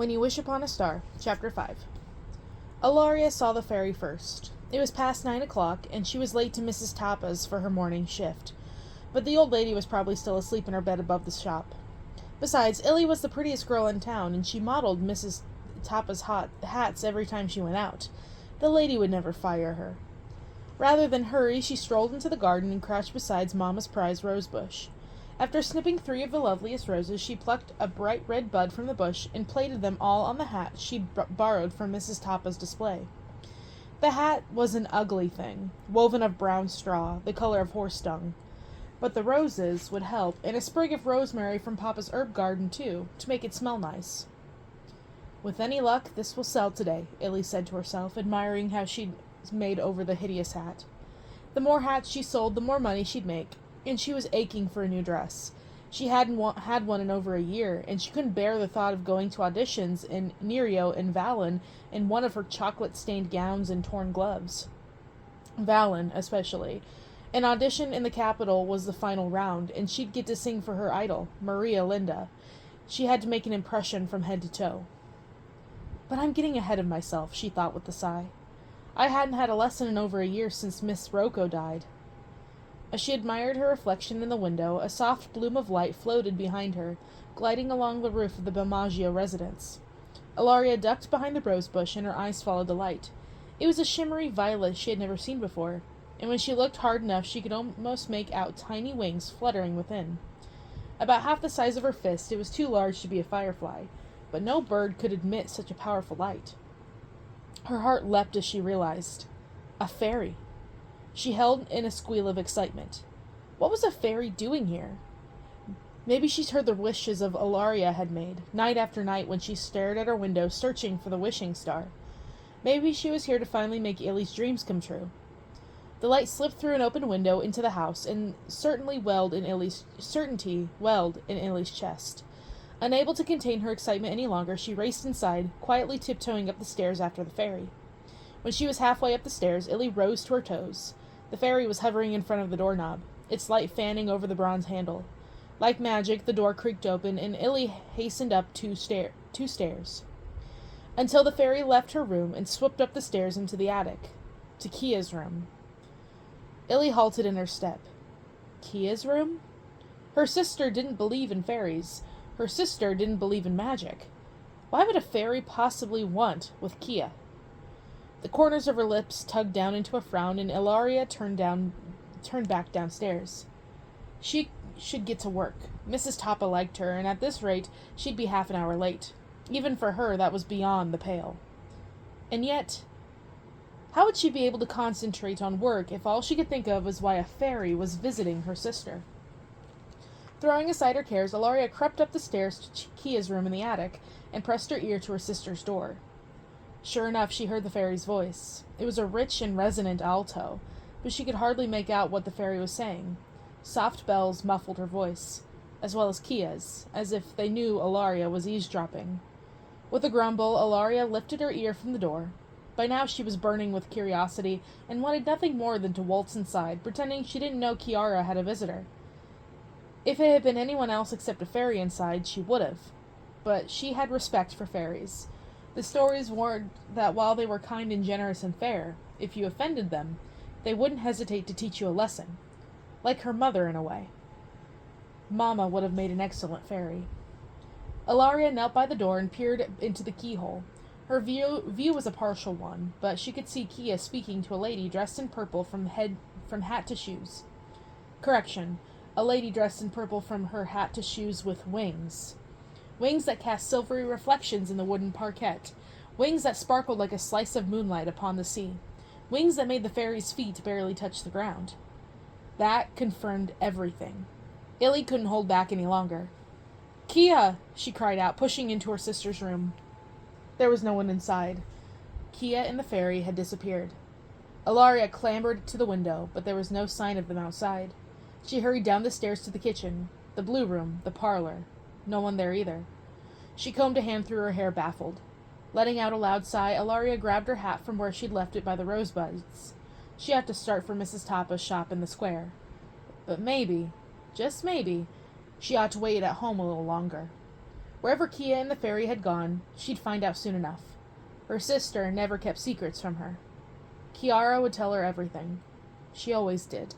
When You Wish Upon a Star, Chapter 5. Ilaria saw the fairy first. It was past 9 o'clock, and she was late to Mrs. Tappa's for her morning shift. But the old lady was probably still asleep in her bed above the shop. Besides, Illy was the prettiest girl in town, and she modeled Mrs. Tappa's hats every time she went out. The lady would never fire her. Rather than hurry, she strolled into the garden and crouched beside Mamma's prize rosebush. After snipping 3 of the loveliest roses, she plucked a bright red bud from the bush and plaited them all on the hat she'd borrowed from Mrs. Tappa's display. The hat was an ugly thing, woven of brown straw, the color of horse dung. But the roses would help, and a sprig of rosemary from Papa's herb garden, too, to make it smell nice. With any luck, this will sell today, Illy said to herself, admiring how she'd made over the hideous hat. The more hats she sold, the more money she'd make, and she was aching for a new dress. She hadn't had one in over a year, and she couldn't bear the thought of going to auditions in Nerio and Vallon in one of her chocolate-stained gowns and torn gloves. Vallon, especially. An audition in the capital was the final round, and she'd get to sing for her idol, Maria Linda. She had to make an impression from head to toe. But I'm getting ahead of myself, she thought with a sigh. I hadn't had a lesson in over a year since Miss Rocco died. As she admired her reflection in the window, a soft bloom of light floated behind her, gliding along the roof of the Belmaggio residence. Ilaria ducked behind the rosebush, and her eyes followed the light. It was a shimmery violet she had never seen before, and when she looked hard enough she could almost make out tiny wings fluttering within. About half the size of her fist, it was too large to be a firefly, but no bird could emit such a powerful light. Her heart leapt as she realized. A fairy. She held in a squeal of excitement. What was a fairy doing here? Maybe she'd heard the wishes of Ilaria had made, night after night when she stared at her window searching for the wishing star. Maybe she was here to finally make Illy's dreams come true. The light slipped through an open window into the house, and certainty welled in Illy's chest. Unable to contain her excitement any longer, she raced inside, quietly tiptoeing up the stairs after the fairy. When she was halfway up the stairs, Illy rose to her toes. The fairy was hovering in front of the doorknob, its light fanning over the bronze handle. Like magic, the door creaked open, and Illy hastened up two stairs, until the fairy left her room and swooped up the stairs into the attic, to Kia's room. Illy halted in her step. Kia's room? Her sister didn't believe in fairies. Her sister didn't believe in magic. Why would a fairy possibly want with Kia? The corners of her lips tugged down into a frown, and Ilaria turned back downstairs. She should get to work. Mrs. Tappa liked her, and at this rate she'd be half an hour late. Even for her, that was beyond the pale. And yet, how would she be able to concentrate on work if all she could think of was why a fairy was visiting her sister? Throwing aside her cares, Ilaria crept up the stairs to Kia's room in the attic and pressed her ear to her sister's door. Sure enough, she heard the fairy's voice. It was a rich and resonant alto, but she could hardly make out what the fairy was saying. Soft bells muffled her voice, as well as Kia's, as if they knew Ilaria was eavesdropping. With a grumble, Ilaria lifted her ear from the door. By now she was burning with curiosity, and wanted nothing more than to waltz inside, pretending she didn't know Chiara had a visitor. If it had been anyone else except a fairy inside, she would have. But she had respect for fairies. The stories warned that while they were kind and generous and fair, if you offended them, they wouldn't hesitate to teach you a lesson. Like her mother, in a way. Mamma would have made an excellent fairy. Ilaria knelt by the door and peered into the keyhole. Her view was a partial one, but she could see Kia speaking to a lady dressed in purple from hat to shoes. Correction, a lady dressed in purple from her hat to shoes with wings. Wings that cast silvery reflections in the wooden parquet. Wings that sparkled like a slice of moonlight upon the sea. Wings that made the fairy's feet barely touch the ground. That confirmed everything. Illy couldn't hold back any longer. "Kia!" she cried out, pushing into her sister's room. There was no one inside. Kia and the fairy had disappeared. Ilaria clambered to the window, but there was no sign of them outside. She hurried down the stairs to the kitchen, the blue room, the parlor. No one there either. She combed a hand through her hair, baffled. Letting out a loud sigh, Ilaria grabbed her hat from where she'd left it by the rosebuds. She had to start for Mrs. Tappa's shop in the square. But maybe, just maybe, she ought to wait at home a little longer. Wherever Kia and the fairy had gone, she'd find out soon enough. Her sister never kept secrets from her. Kiara would tell her everything. She always did.